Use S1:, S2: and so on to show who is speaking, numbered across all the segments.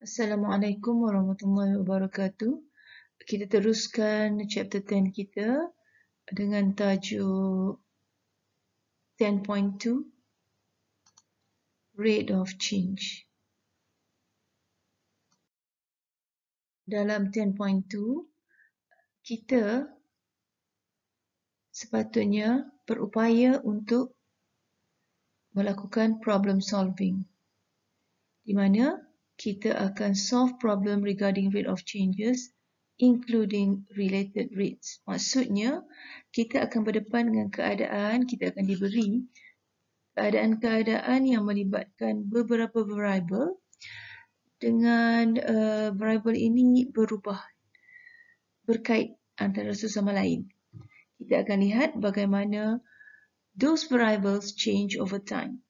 S1: Assalamualaikum warahmatullahi wabarakatuh. Kita teruskan chapter 10 kita dengan tajuk 10.2 Rate of Change. Dalam 10.2 kita sepatutnya berupaya untuk melakukan problem solving, di mana kita akan solve problem regarding rate of changes including related rates. Maksudnya, kita akan berdepan dengan keadaan, kita akan diberi keadaan-keadaan yang melibatkan beberapa variable dengan variable ini berubah, berkait antara satu sama lain. Kita akan lihat bagaimana those variables change over time.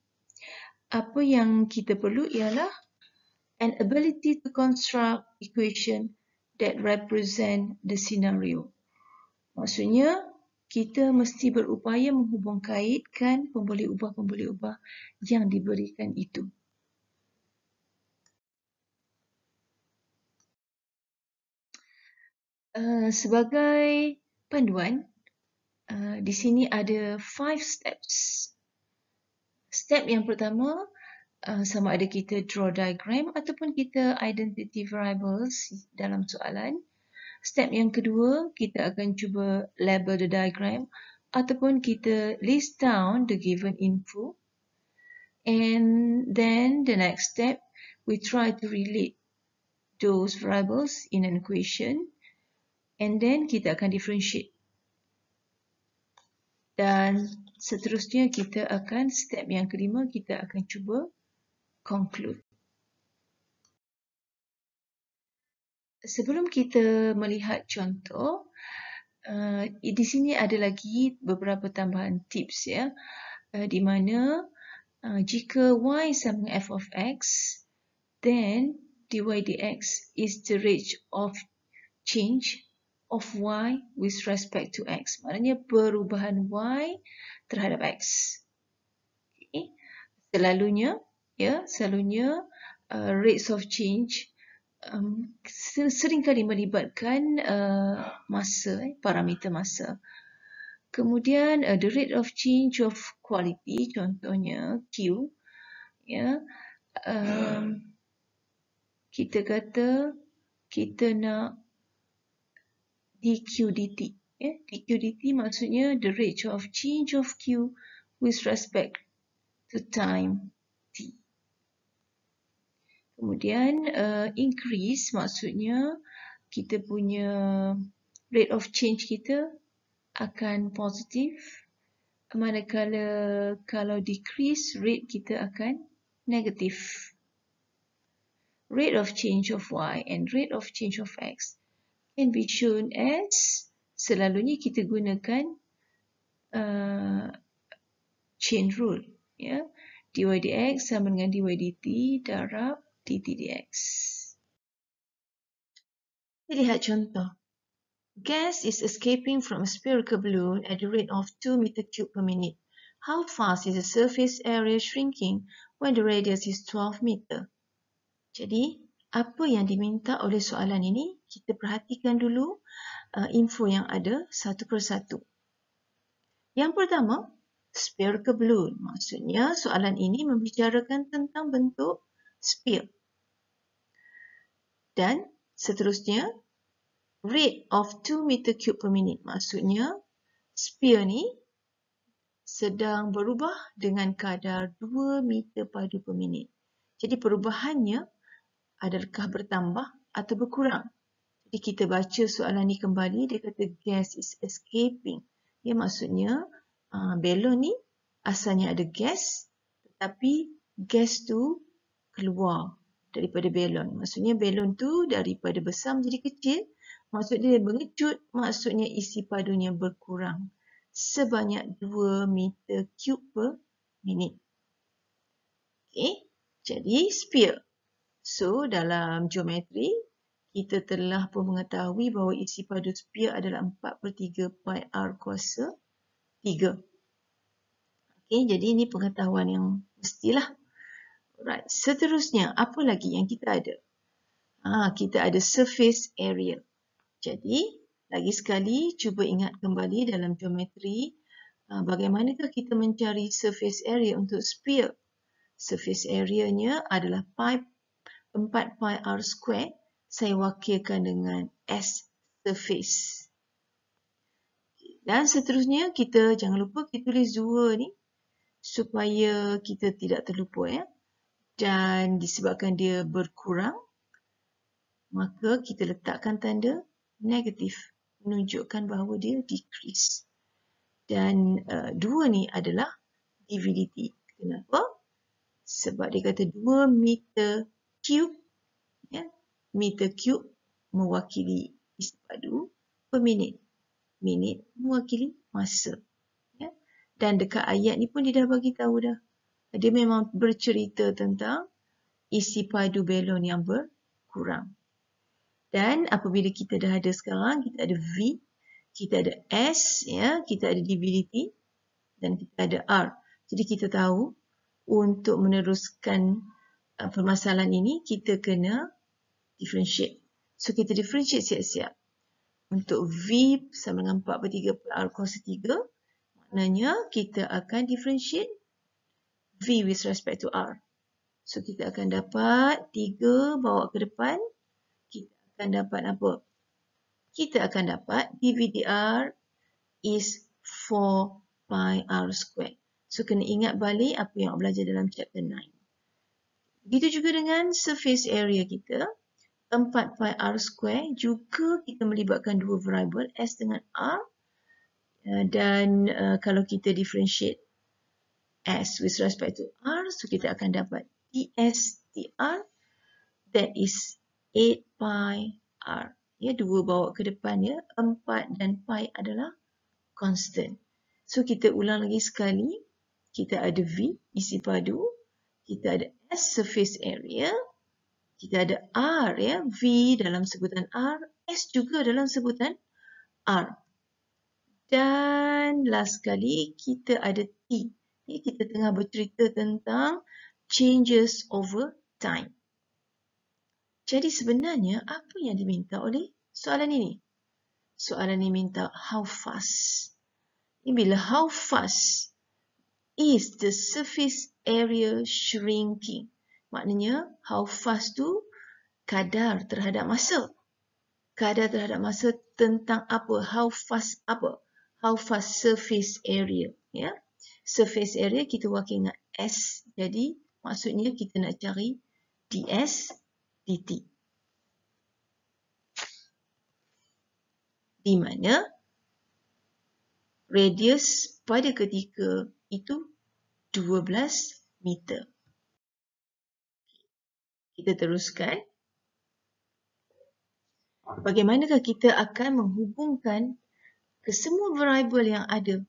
S1: Apa yang kita perlu ialah an ability to construct equation that represent the scenario. Maksudnya, kita mesti berupaya menghubung kaitkan pemboleh ubah yang diberikan itu. Sebagai panduan, di sini ada 5 steps. Step yang pertama, sama ada kita draw diagram ataupun kita identity variables dalam soalan. Step yang kedua, kita akan cuba label the diagram ataupun kita list down the given info. And then the next step, we try to relate those variables in an equation. And then kita akan differentiate. Dan seterusnya kita akan, step yang kelima, kita akan cuba conclude. Sebelum kita melihat contoh, di sini ada lagi beberapa tambahan tips ya, di mana jika y sama f of x, then dy dx is the rate of change of y with respect to x. Maknanya perubahan y terhadap x. Okay. Selalunya rates of change seringkali melibatkan masa, parameter masa. Kemudian the rate of change of quality, contohnya Q, ya, kita kata kita nak dq dt. dq dt maksudnya the rate of change of Q with respect to time t. Kemudian increase maksudnya kita punya rate of change kita akan positif, manakala kalau decrease rate kita akan negatif. Rate of change of y and rate of change of x can be shown as, selalunya kita gunakan chain rule, ya. dy dx sama dengan dy dt darab dt dx. Kita lihat contoh. Gas is escaping from a spherical balloon at the rate of 2 meter cube per minute. How fast is the surface area shrinking when the radius is 12 meter? Jadi, apa yang diminta oleh soalan ini? Kita perhatikan dulu info yang ada satu persatu. Yang pertama, spherical balloon. Maksudnya, soalan ini membicarakan tentang bentuk sphere. Dan seterusnya, rate of 2 meter cube per minute. Maksudnya, sphere ni sedang berubah dengan kadar 2 meter padu per minit. Jadi, perubahannya adakah bertambah atau berkurang? Jadi, kita baca soalan ni kembali. Dia kata gas is escaping. Ya, maksudnya, balon ni asalnya ada gas, tetapi gas tu keluar daripada balon. Maksudnya, balon tu daripada besar menjadi kecil. Maksudnya, dia mengecut. Maksudnya, isi padunya berkurang sebanyak 2 meter cube per minit. Okay. Jadi, sphere. So, dalam geometri, kita telah pun mengetahui bahawa isi padu sphere adalah 4/3 pi r kuasa 3. Okay, jadi ini pengetahuan yang mestilah. Right. Seterusnya, apa lagi yang kita ada? kita ada surface area. Jadi, lagi sekali cuba ingat kembali dalam geometri, bagaimanakah kita mencari surface area untuk sphere. Surface area-nya adalah 4 pi r square. Saya wakilkan dengan S surface. Dan seterusnya, kita jangan lupa kita tulis 2 ni supaya kita tidak terlupa ya. Dan disebabkan dia berkurang, maka kita letakkan tanda negatif menunjukkan bahawa dia decrease. Dan 2 ni adalah dividity. Kenapa? Sebab dia kata 2 meter cube, ya, meter cube mewakili isi padu per minit. Minit mewakili masa. Ya. Dan dekat ayat ni pun dia dah bagi tahu dah. Dia memang bercerita tentang isi padu balon yang berkurang. Dan apabila kita dah ada sekarang, kita ada V, kita ada S, ya, kita ada dividity dan kita ada R. Jadi kita tahu untuk meneruskan permasalahan ini, kita kena differentiate. So, kita differentiate siap-siap. Untuk V sama dengan 4/3 R cos 3, maknanya kita akan differentiate V with respect to R. So, kita akan dapat 3 bawa ke depan. Kita akan dapat apa? Kita akan dapat dVdr is 4 pi R square. So, kena ingat balik apa yang belajar dalam chapter 9. Begitu juga dengan surface area kita. 4 pi R square juga kita melibatkan 2 variable S dengan R. Dan kalau kita differentiate S with respect to R, so kita akan dapat ds dr, that is 8 pi R. Ya, 2 bawa ke depan ya, 4 dan pi adalah constant. So, kita ulang lagi sekali. Kita ada V, isi padu. Kita ada S, surface area. Kita ada R, ya, V dalam sebutan R. S juga dalam sebutan R. Dan last sekali, kita ada T. Ya, kita tengah bercerita tentang changes over time. Jadi sebenarnya apa yang diminta oleh soalan ini? Soalan ini minta how fast. Bila how fast is the surface area shrinking? Maknanya how fast tu kadar terhadap masa. Kadar terhadap masa tentang apa? How fast apa? How fast surface area. Ya? Surface area kita wakil dengan S. Jadi maksudnya kita nak cari ds dt. Di mana radius pada ketika itu 12 meter. Kita teruskan. Bagaimanakah kita akan menghubungkan ke semua variable yang ada?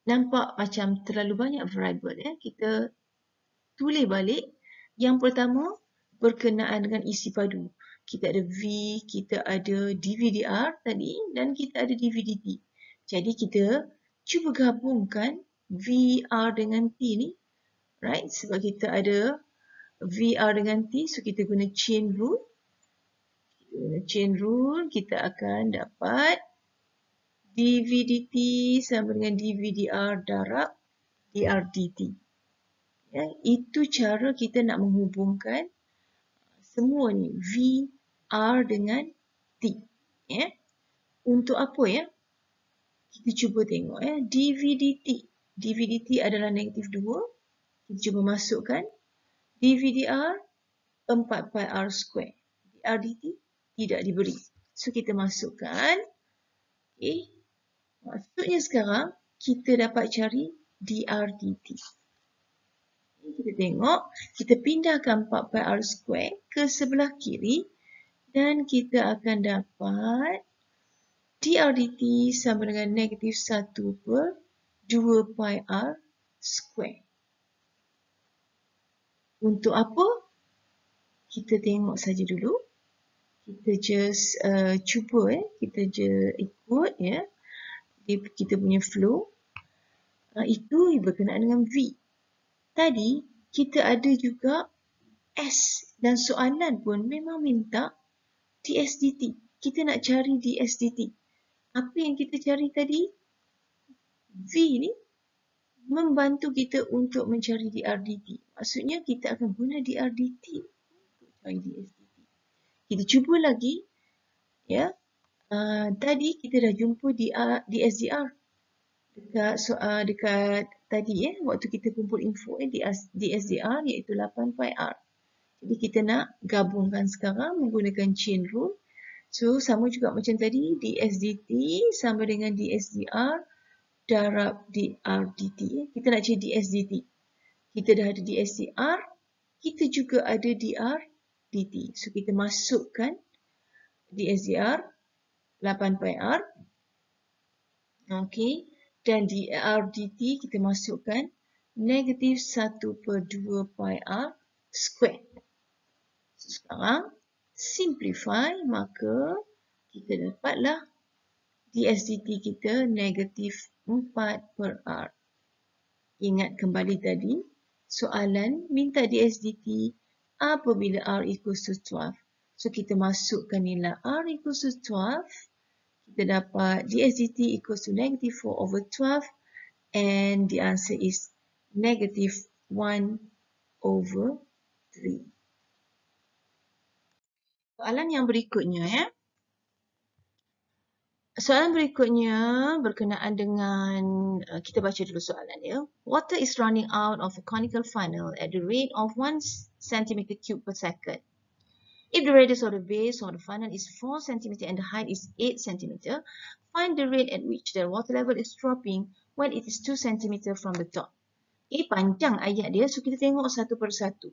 S1: Nampak macam terlalu banyak variable. Ya? Kita tulis balik. Yang pertama berkenaan dengan isi padu. Kita ada V, kita ada dVdr tadi dan kita ada dVdt. Jadi kita cuba gabungkan VR dengan T ni. Right? Sebab kita ada VR dengan T, so kita guna chain rule. Kita guna chain rule, kita akan dapat dVdt sama dengan dVdr darab dr dt. Ya, itu cara kita nak menghubungkan semua ni V, R dengan T. Ya. Untuk apa ya? Kita cuba tengok ya. dVdt. dVdt adalah negatif 2. Kita cuba masukkan. dVdr 4 pi R square. dr dt tidak diberi. So kita masukkan. Okay. Maksudnya sekarang kita dapat cari dr dt. Kita tengok, kita pindahkan 4 pi R square ke sebelah kiri dan kita akan dapat dr dt sama dengan negatif 1/2 pi R square. Untuk apa? Kita tengok saja dulu. Kita just cuba kita je ikut ya. Kita punya flow. Itu berkenaan dengan V. Tadi kita ada juga S Dan soalan pun memang minta DSDT. Kita nak cari DSDT. Apa yang kita cari tadi? V ni membantu kita untuk mencari DRDT. Maksudnya kita akan guna DRDT untuk cari DSDT. Kita cuba lagi. Ya. Tadi kita dah jumpa DSDR. Dekat tadi waktu kita kumpul info DSDR iaitu 8 pi R. Jadi kita nak gabungkan sekarang menggunakan chain rule. So sama juga macam tadi, DSDT sama dengan DSDR darab DRDT. Kita nak cari DSDT. Kita dah ada DSDR, kita juga ada DRDT. So kita masukkan DSDR 8 pi R. Okey. Dan DRDT kita masukkan negatif 1/2 pi R square. So, sekarang simplify, maka kita dapatlah DSDT kita negatif 4/R. Ingat kembali tadi, soalan minta DSDT apabila R equals to 12. So kita masukkan nilai R equals to 12. Kita dapat DSDT equals to negative 4/12 and the answer is negative 1/3. Soalan yang berikutnya Soalan berikutnya berkenaan dengan kita baca dulu soalan ya. Water is running out of a conical funnel at the rate of 1 cm³ per second. If the radius of the base of the funnel is 4 cm and the height is 8 cm, find the rate at which the water level is dropping when it is 2 cm from the top. Panjang ayat dia, so kita tengok satu persatu.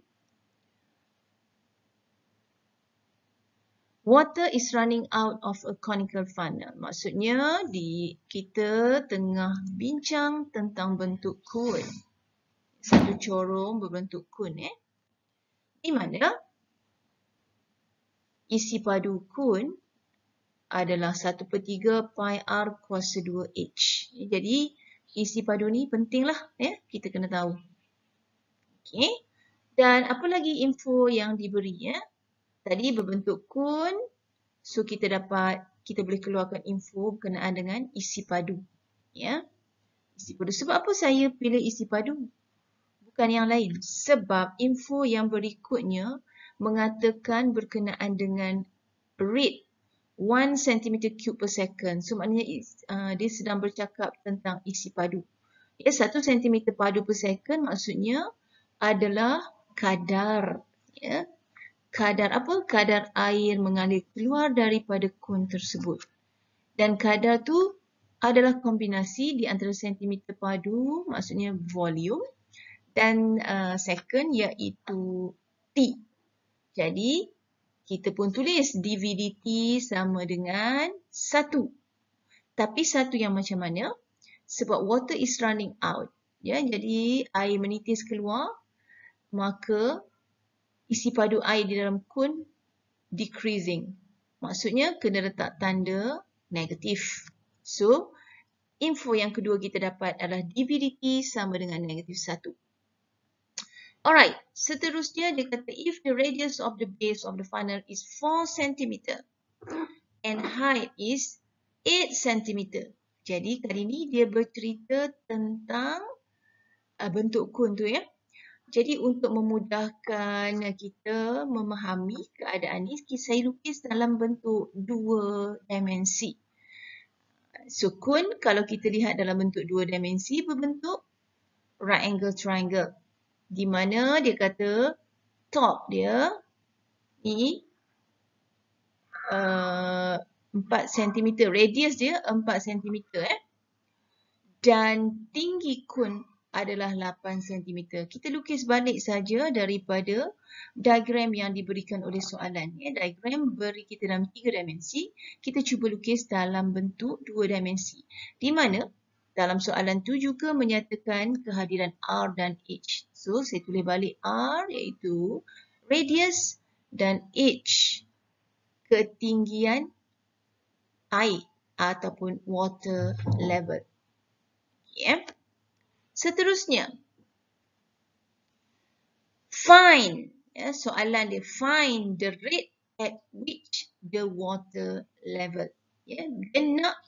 S1: Water is running out of a conical funnel. Maksudnya kita tengah bincang tentang bentuk kun. Satu corong berbentuk kun. Di mana isi padu kun adalah 1/3 pi R kuasa 2H. Jadi isi padu ni pentinglah kita kena tahu. Okey. Dan apa lagi info yang diberi Tadi berbentuk kun, so kita boleh keluarkan info berkenaan dengan isi padu. Ya. Isi padu. Sebab apa saya pilih isi padu? Bukan yang lain. Sebab info yang berikutnya mengatakan berkenaan dengan rate 1 cm³ per second. So maknanya dia sedang bercakap tentang isi padu. 1 cm padu per second maksudnya adalah kadar. Kadar apa? Kadar air mengalir keluar daripada kun tersebut. Dan kadar tu adalah kombinasi di antara sentimeter padu, maksudnya volume, dan second iaitu T. Jadi, kita pun tulis dVdt sama dengan 1. Tapi 1 yang macam mana? Sebab water is running out. Jadi, air menitis keluar, maka isi padu air di dalam kun decreasing. Maksudnya kena letak tanda negatif. So, info yang kedua kita dapat adalah dVdt sama dengan negatif 1. Alright, seterusnya dia kata if the radius of the base of the funnel is 4 cm and height is 8 cm. Jadi kali ini dia bercerita tentang bentuk kun tu Jadi untuk memudahkan kita memahami keadaan ini, saya lukis dalam bentuk 2 dimensi. So kun kalau kita lihat dalam bentuk 2 dimensi berbentuk right angle triangle. Di mana dia kata top dia ni 4 cm, radius dia 4 cm dan tinggi kun adalah 8 cm. Kita lukis balik saja daripada diagram yang diberikan oleh soalan. Diagram beri kita dalam 3 dimensi. Kita cuba lukis dalam bentuk 2 dimensi. Di mana dalam soalan tu juga menyatakan kehadiran R dan H. So, saya tulis balik R iaitu radius dan H ketinggian air ataupun water level. Seterusnya, find Ya, soalan dia find the rate at which the water level. Ya, dia nak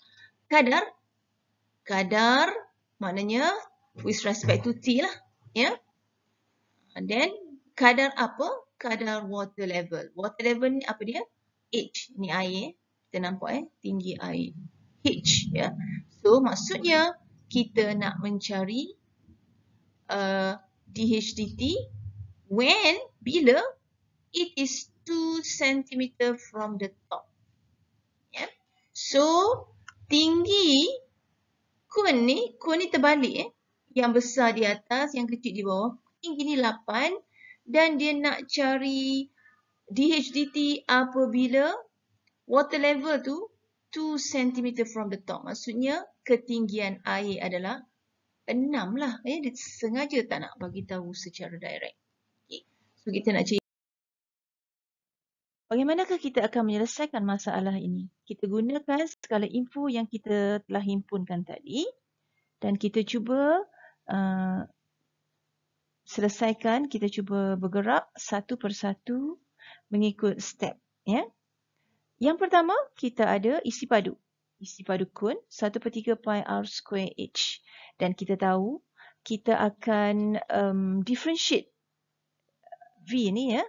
S1: kadar maknanya with respect to T lah. Ya. And then kadar apa? Kadar water level. Water level ni apa dia? H. Ni air. Kita nampak tinggi air. H. Ya. So maksudnya kita nak mencari DHDT bila it is 2 cm from the top. Yeah. So, tinggi kun ni terbalik. Yang besar di atas, yang kecil di bawah. Tinggi ni 8 dan dia nak cari DHDT apabila water level tu 2 cm from the top. Maksudnya ketinggian air adalah 6 lah. Dia sengaja tak nak bagi tahu secara direct. Okay. So, kita nak cari. Bagaimanakah kita akan menyelesaikan masalah ini? Kita gunakan segala info yang kita telah himpunkan tadi dan kita cuba selesaikan, kita cuba bergerak satu persatu mengikut step. Ya. Yang pertama, kita ada isi padu. Isi padu kun 1/3 pi r square h. Dan kita tahu kita akan differentiate V ni ya.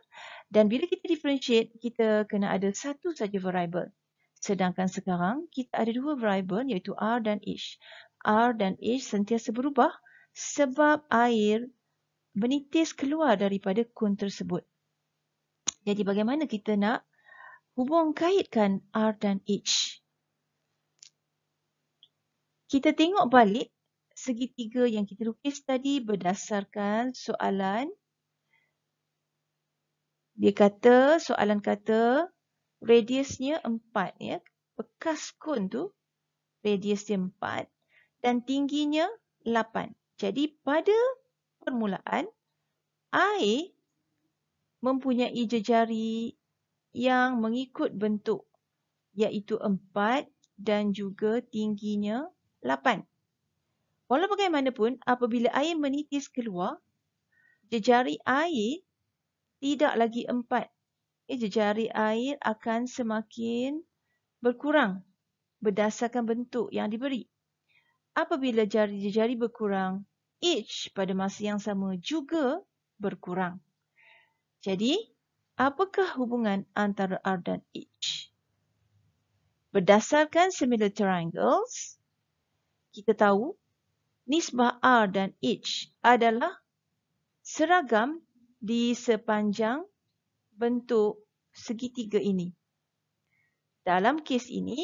S1: Dan bila kita differentiate, kita kena ada satu saja variable. Sedangkan sekarang, kita ada dua variable iaitu R dan H. R dan H sentiasa berubah sebab air menitis keluar daripada kun tersebut. Jadi bagaimana kita nak hubung kaitkan R dan H? Kita tengok balik segitiga yang kita lukis tadi berdasarkan soalan. Soalan kata radiusnya 4 ya. Bekas kun tu radius dia 4 dan tingginya 8. Jadi pada permulaan air mempunyai jejari yang mengikut bentuk iaitu 4 dan juga tingginya 8. Walau bagaimanapun apabila air menitis keluar, jejari air tidak lagi 4. Jejari air akan semakin berkurang berdasarkan bentuk yang diberi. Apabila jejari berkurang, H pada masa yang sama juga berkurang. Jadi, apakah hubungan antara R dan H? Berdasarkan similar triangles, kita tahu nisbah R dan H adalah seragam di sepanjang bentuk segitiga ini. Dalam kes ini,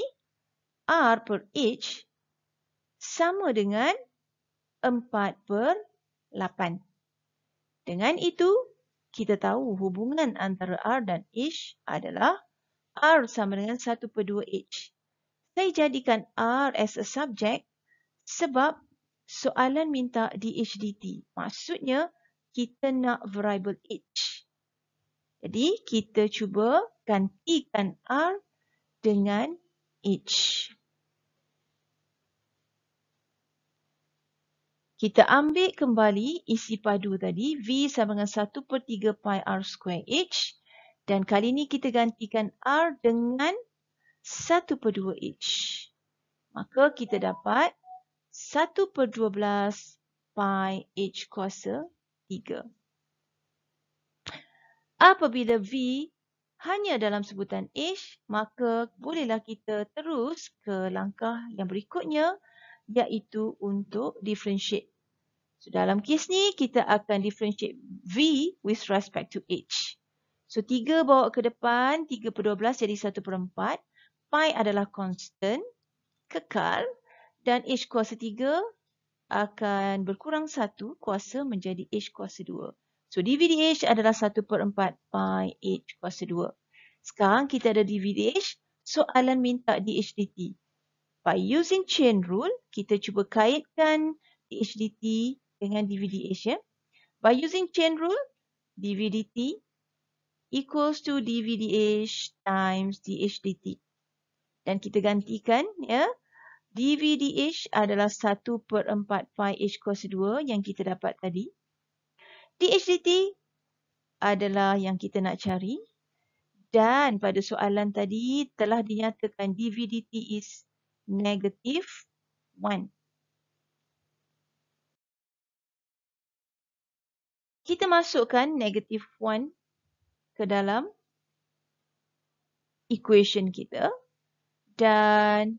S1: R per H sama dengan 4/8. Dengan itu, kita tahu hubungan antara R dan H adalah R sama dengan 1/2H. Saya jadikan R as a subject sebab soalan minta DHDT. Maksudnya, kita nak variable H. Jadi, kita cuba gantikan R dengan H. Kita ambil kembali isi padu tadi, V sama dengan 1/3 pi R square H. Dan kali ini kita gantikan R dengan 1/2H. Maka kita dapat 1/12 pi H kuasa 3. Apabila V hanya dalam sebutan H, maka bolehlah kita terus ke langkah yang berikutnya, iaitu untuk differentiate. So, dalam kes ni, kita akan differentiate V with respect to H. So, 3 bawa ke depan, 3/12 jadi 1/4. Pi adalah constant, kekal, dan H kuasa 3 akan berkurang 1 kuasa menjadi H kuasa 2. So, dVdH adalah 1/4 pi H kuasa 2. Sekarang kita ada dVdH, soalan minta DHDT. By using chain rule, kita cuba kaitkan DHDT dengan dVdH. Ya. By using chain rule, dVdt equals to dVdH times DHDT. Dan kita gantikan, ya, dVdH adalah 1/4 pi H kuasa 2 yang kita dapat tadi. DHDT adalah yang kita nak cari. Dan pada soalan tadi telah dinyatakan dV dt is negative 1. Kita masukkan negative 1 ke dalam equation kita. Dan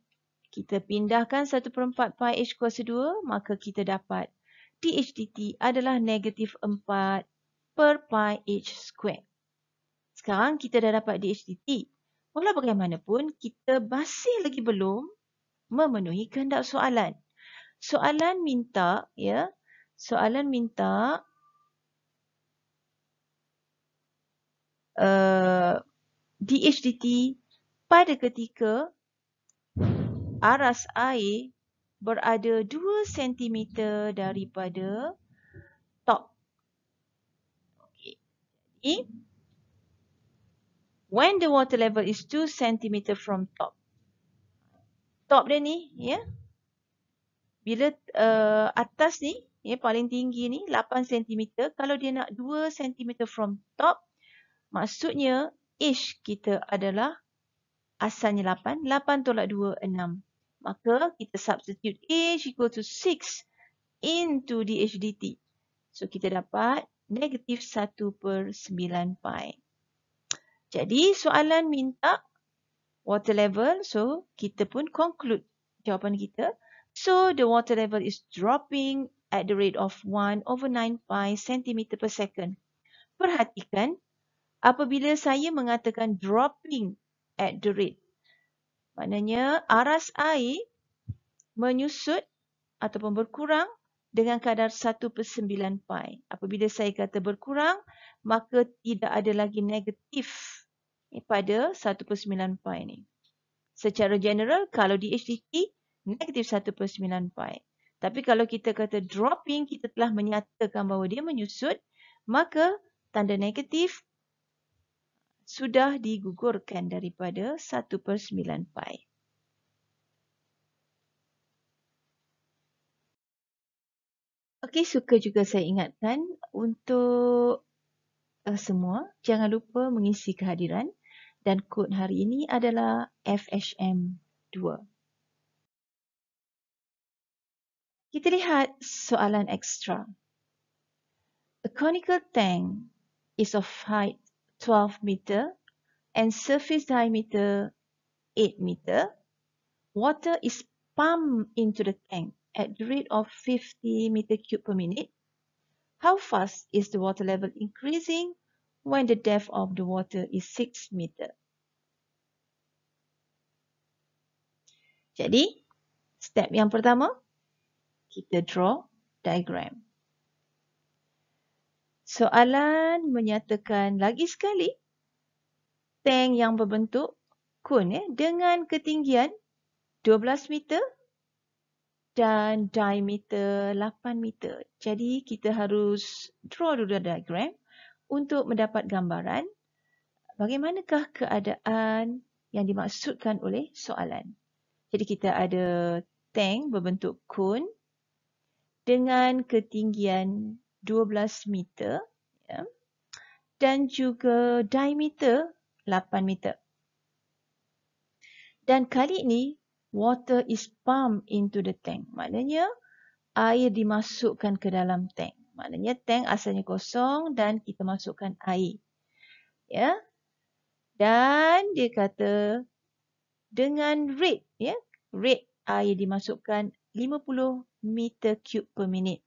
S1: kita pindahkan 1/4 pi h kuasa 2, maka kita dapat dH dt adalah negative 4 per pi h square. Sekarang kita dah dapat dH dt. Walau bagaimanapun, kita masih lagi belum memenuhi kehendak soalan. Soalan minta, dH dt pada ketika aras air berada 2 cm daripada top. Okay. Jadi, when the water level is 2 cm from top. Top dia ni, bila atas ni, paling tinggi ni 8 cm. Kalau dia nak 2 cm from top, maksudnya H kita adalah asalnya 8. 8 tolak 2, 6. Maka kita substitute H equal to 6 into dH dt. So kita dapat negative 1/9 pi. Jadi soalan minta water level. So kita pun conclude jawapan kita. So the water level is dropping at the rate of 1/9 pi centimeter per second. Perhatikan apabila saya mengatakan dropping at the rate, maknanya aras air menyusut ataupun berkurang dengan kadar 1/9 pi. Apabila saya kata berkurang, maka tidak ada lagi negatif pada 1/9 pi ni. Secara general, kalau dH dt, negatif 1/9 pi. Tapi kalau kita kata dropping, kita telah menyatakan bahawa dia menyusut, maka tanda negatif sudah digugurkan daripada 1/9 pi. Okey, suka juga saya ingatkan untuk semua, jangan lupa mengisi kehadiran dan kod hari ini adalah FHM 2. Kita lihat soalan ekstra. A conical tank is of height 12 meter and surface diameter 8 meter. Water is pumped into the tank at the rate of 50 meter cube per minute. How fast is the water level increasing when the depth of the water is 6 meter? Jadi, step yang pertama, kita draw diagram. Soalan menyatakan lagi sekali tank yang berbentuk kun dengan ketinggian 12 meter dan diameter 8 meter. Jadi kita harus draw dulu diagram untuk mendapat gambaran bagaimanakah keadaan yang dimaksudkan oleh soalan. Jadi kita ada tank berbentuk kun dengan ketinggian 12 meter dan juga diameter 8 meter. Dan kali ini water is pumped into the tank. Maknanya air dimasukkan ke dalam tank. Maknanya tank asalnya kosong dan kita masukkan air. Dan dia kata dengan rate, rate air dimasukkan 50 meter cube per minute.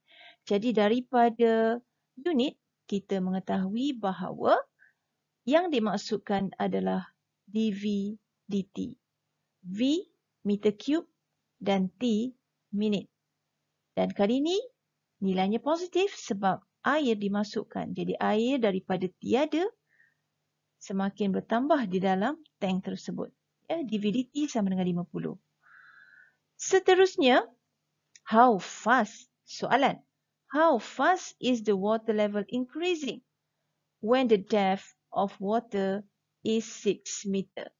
S1: Jadi daripada unit kita mengetahui bahawa yang dimaksudkan adalah dV dt. V meter cube dan T minit. Dan kali ini nilainya positif sebab air dimasukkan. Jadi air daripada tiada semakin bertambah di dalam tank tersebut. dV dt sama dengan 50. Seterusnya, how fast? Soalan. How fast is the water level increasing when the depth of water is 6 meter?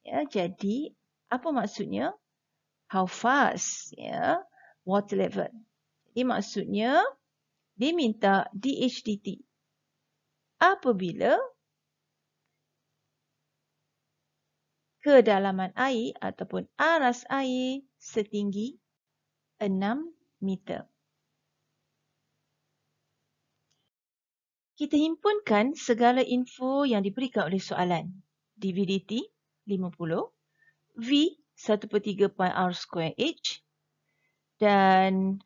S1: Jadi, apa maksudnya? How fast water level. Jadi maksudnya diminta dH dt. apabila kedalaman air ataupun aras air setinggi 6 meter. Kita himpunkan segala info yang diberikan oleh soalan. DV/dt 50, V 1/3 pi r square H dan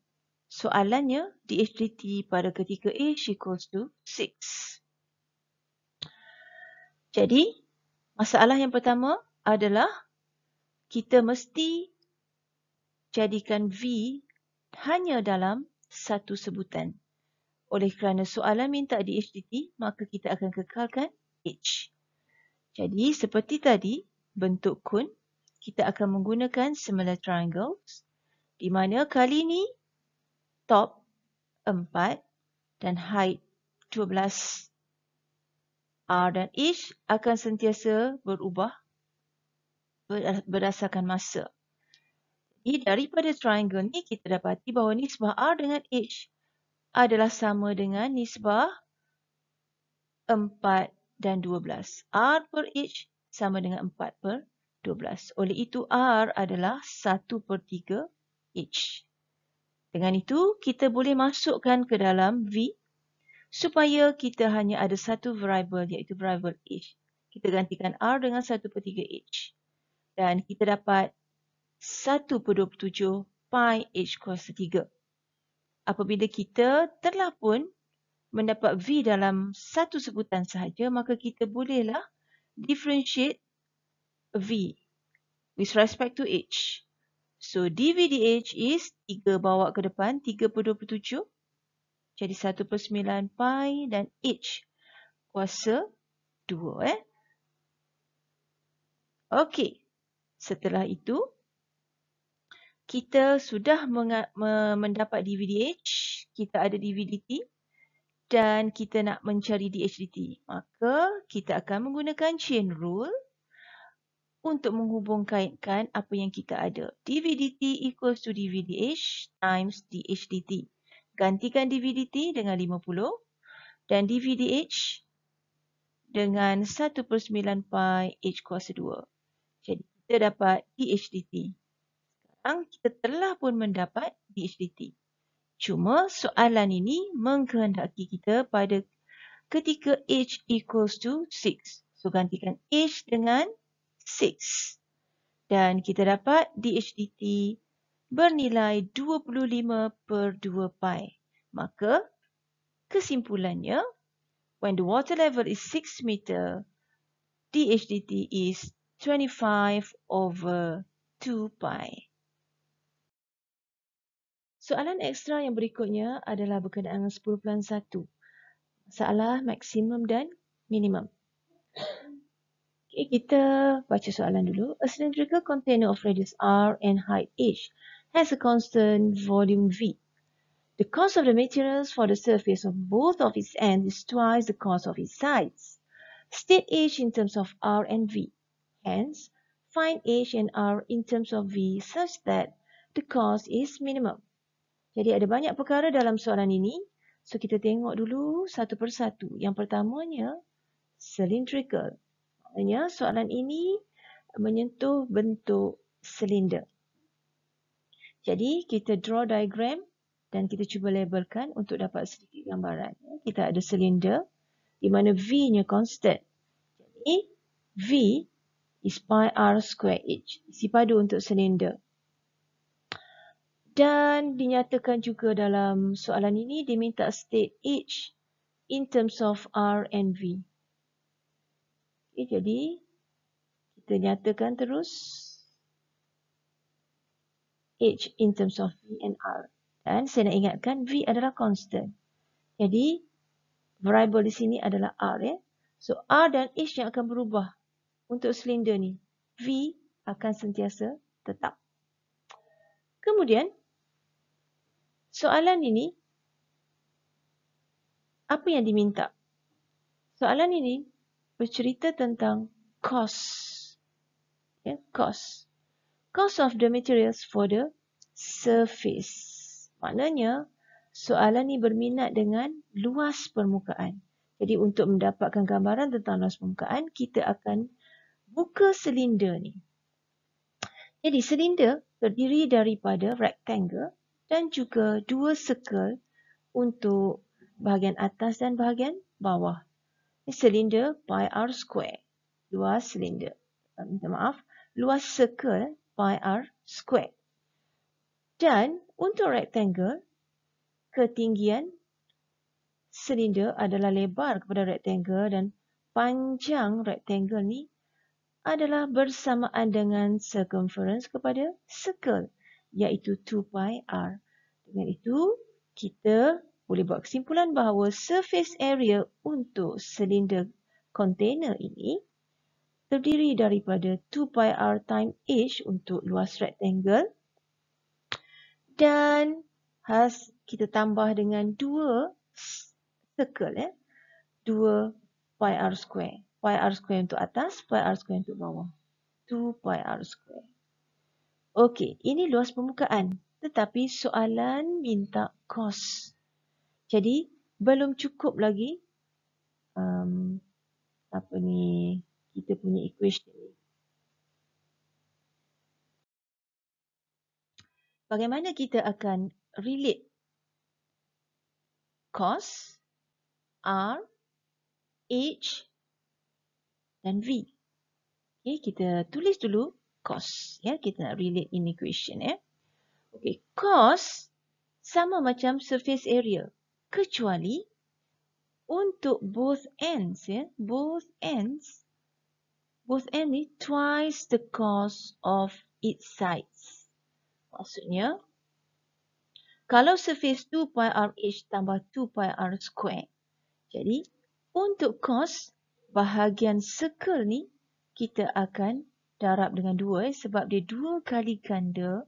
S1: soalannya DH/dt pada ketika H equals to 6. Jadi, masalah yang pertama adalah kita mesti jadikan V hanya dalam satu sebutan. Oleh kerana soalan minta DH/dt, maka kita akan kekalkan H. Jadi, seperti tadi, bentuk kun, kita akan menggunakan similar triangles, di mana kali ini top 4 dan height 12. R dan H akan sentiasa berubah berdasarkan masa. Jadi daripada triangle ni kita dapati bahawa nisbah R dengan H adalah sama dengan nisbah 4 dan 12. R per H sama dengan 4 per 12. Oleh itu R adalah 1/3 H. Dengan itu kita boleh masukkan ke dalam V supaya kita hanya ada satu variable iaitu variable H. Kita gantikan R dengan 1/3 H. Dan kita dapat 1/27 pi H kuasa 3. Apabila kita telah pun mendapat V dalam satu sebutan sahaja, maka kita bolehlah differentiate V with respect to H. So, dV/dH is 3 bawa ke depan, 3/27. Jadi 1/9 pi dan H kuasa 2. Okey. Setelah itu, kita sudah mendapat dV/dH. Kita ada dV/dt. Dan kita nak mencari DH/dt. Maka kita akan menggunakan chain rule untuk menghubungkaitkan apa yang kita ada. dV/dt equals to dV/dH times DH/dt. Gantikan dV/dt dengan 50 dan dV/dH dengan 1/9 pi H kuasa 2. Jadi kita dapat DH/dt. Sekarang kita telah pun mendapat DH/dt. Cuma soalan ini mengkehendaki kita pada ketika H equals to 6. So gantikan H dengan 6. Dan kita dapat DH/dt bernilai 25/2 pi. Maka kesimpulannya, when the water level is 6 meter, DH/dt is 25/2 pi. Soalan ekstra yang berikutnya adalah berkenaan dengan 10.1. Masalah maksimum dan minimum. Okay, kita baca soalan dulu. A cylindrical container of radius r and height h has a constant volume v. The cost of the materials for the surface of both of its ends is twice the cost of its sides. State h in terms of r and v. Hence, find h and r in terms of v such that the cost is minimum. Jadi ada banyak perkara dalam soalan ini. So kita tengok dulu satu persatu. Yang pertamanya, cylindrical. Maknanya soalan ini menyentuh bentuk silinder. Jadi kita draw diagram dan kita cuba labelkan untuk dapat sedikit gambaran. Kita ada silinder di mana V-nya constant. Jadi V is pi r square H. Isi padu untuk silinder. Dan dinyatakan juga dalam soalan ini diminta state H in terms of R and V. Okay, jadi kita nyatakan terus H in terms of V and R. Dan saya nak ingatkan V adalah constant. Jadi variable di sini adalah R. So R dan H yang akan berubah untuk silinder ni. V akan sentiasa tetap. Kemudian soalan ini, apa yang diminta? Soalan ini bercerita tentang cost. Cost. Cost of the materials for the surface. Maknanya, soalan ini berminat dengan luas permukaan. Jadi untuk mendapatkan gambaran tentang luas permukaan, kita akan buka silinder ni. Jadi silinder terdiri daripada rectangle dan juga dua circle untuk bahagian atas dan bahagian bawah. Silinder pi r square. Luas silinder. Minta maaf. Luas circle pi r square. Dan untuk rectangle, ketinggian silinder adalah lebar kepada rectangle dan panjang rectangle ni adalah bersamaan dengan circumference kepada circle, iaitu 2 pi r. Dengan itu, kita boleh buat kesimpulan bahawa surface area untuk silinder container ini terdiri daripada 2 pi r times h untuk luas rectangle dan kita tambah dengan 2 circle, 2 pi r square. Pi r square untuk atas, pi r square untuk bawah. 2 pi r square. Okey, ini luas permukaan. Tetapi soalan minta cos. Jadi, belum cukup lagi kita punya equation ni. Bagaimana kita akan relate cos, r, h dan v. Okay, kita tulis dulu cos. Ya, kita nak relate in equation. Okay, cos sama macam surface area. Kecuali untuk both ends. Both ends ni twice the cos of its sides. Maksudnya, kalau surface 2 pi r h tambah 2 pi r square. Jadi, untuk cos, bahagian circle ni kita akan darab dengan 2 sebab dia 2 kali ganda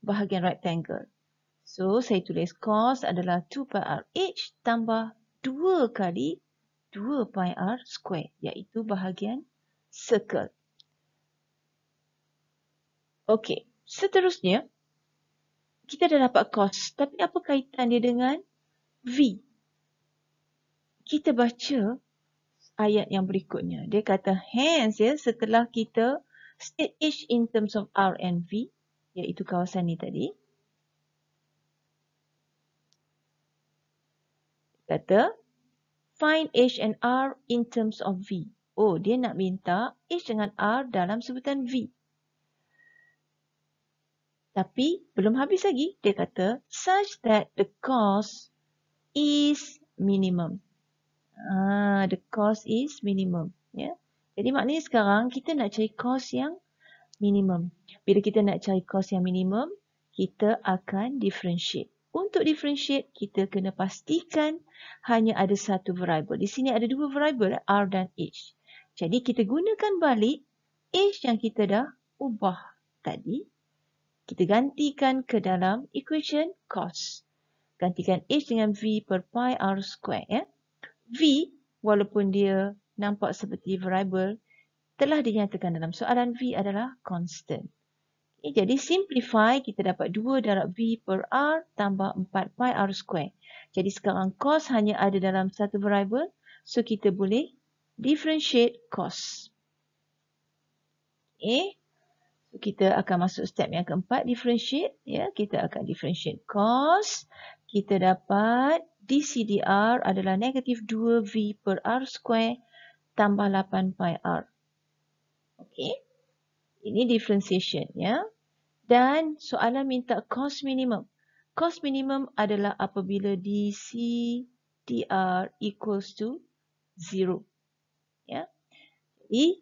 S1: bahagian rectangle. So, saya tulis cos adalah 2 pi r h tambah 2 kali 2 pi r square, iaitu bahagian circle. Okey, seterusnya, kita dah dapat cos. Tapi apa kaitan dia dengan v? Kita baca ayat yang berikutnya. Dia kata, hence, setelah kita state h in terms of r and v, iaitu kawasan ni tadi. Kata, find h and r in terms of v. Oh, dia nak minta h dengan r dalam sebutan v. Tapi belum habis lagi. Dia kata, such that the cos is minimum. The cos is minimum. Ya. Jadi maknanya sekarang kita nak cari cos yang minimum. Bila kita nak cari cos yang minimum, kita akan differentiate. Untuk differentiate, kita kena pastikan hanya ada satu variable. Di sini ada dua variable, r dan h. Jadi kita gunakan balik h yang kita dah ubah tadi. Kita gantikan ke dalam equation cos. Gantikan h dengan v per pi r square. Ya. V, walaupun dia nampak seperti variable, telah dinyatakan dalam soalan v adalah constant. Jadi simplify, kita dapat 2 darab v per r tambah 4 pi r square. Jadi sekarang cos hanya ada dalam satu variable, so kita boleh differentiate cos. So kita akan masuk step yang keempat, differentiate. Ya, kita akan differentiate cos. Kita dapat dc dr adalah negatif 2v per r square tambah 8 pi r. Okey. Ini differentiation, ya. Dan soalan minta cos minimum. Cos minimum adalah apabila dc dr equals to 0. Ya. Jadi,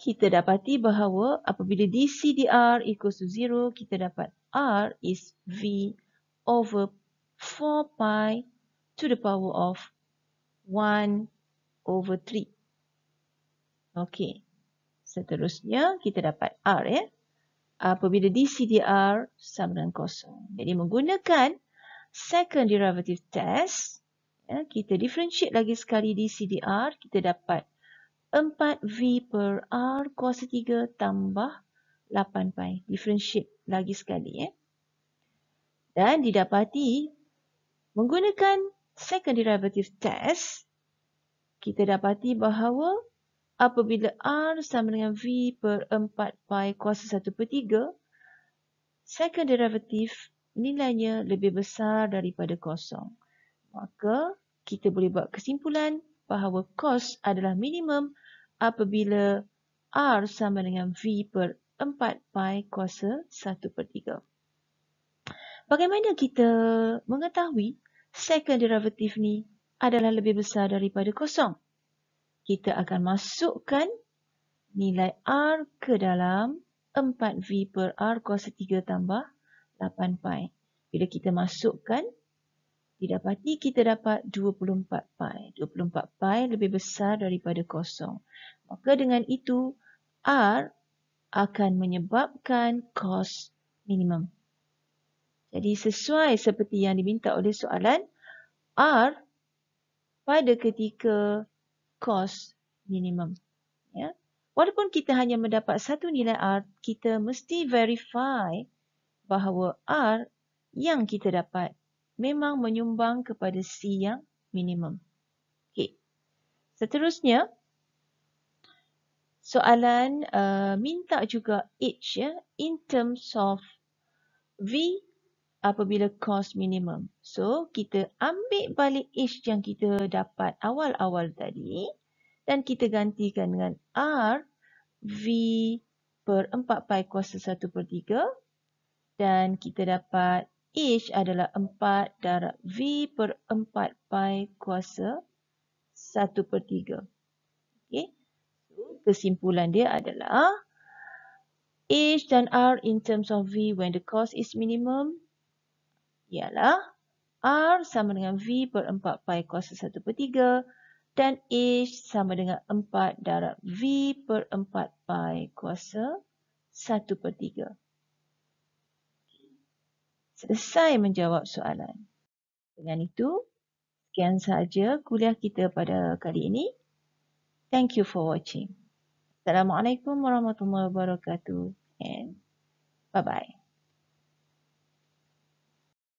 S1: kita dapati bahawa apabila dc dr equals to 0, kita dapat r is v over 4 pi to the power of 1 over 3. Okey. Seterusnya, kita dapat r, ya. Apabila dc dr sama dengan kosong. Jadi menggunakan second derivative test, ya, kita differentiate lagi sekali dc dr, kita dapat 4v per r kuasa 3 tambah 8 pi. Differentiate lagi sekali. Ya. Dan didapati menggunakan second derivative test, kita dapati bahawa apabila R sama dengan V per 4 pi kuasa 1/3, second derivative nilainya lebih besar daripada kosong. Maka kita boleh buat kesimpulan bahawa cos adalah minimum apabila R sama dengan V per 4 pi kuasa 1/3. Bagaimana kita mengetahui second derivative ni adalah lebih besar daripada kosong? Kita akan masukkan nilai R ke dalam 4V per R kuasa 3 tambah 8 pi. Bila kita masukkan, didapati kita dapat 24 pi. 24 pi lebih besar daripada kosong. Maka dengan itu, R akan menyebabkan cos minimum. Jadi sesuai seperti yang diminta oleh soalan, R pada ketika cos minimum. Ya. Walaupun kita hanya mendapat satu nilai R, kita mesti verify bahawa R yang kita dapat memang menyumbang kepada C yang minimum. Okay. Seterusnya, soalan minta juga H ya, in terms of V apabila cos minimum. So, kita ambil balik H yang kita dapat awal-awal tadi dan kita gantikan dengan R V per 4 pi kuasa 1/3 dan kita dapat H adalah 4 darab V per 4 pi kuasa 1/3. Okay. So, kesimpulan dia adalah H dan R in terms of V when the cos is minimum ialah R sama dengan V per 4 pi kuasa 1/3 dan H sama dengan 4 darab V per 4 pi kuasa 1/3. Selesai menjawab soalan. Dengan itu, sekian sahaja kuliah kita pada kali ini. Thank you for watching. Assalamualaikum warahmatullahi wabarakatuh and bye-bye.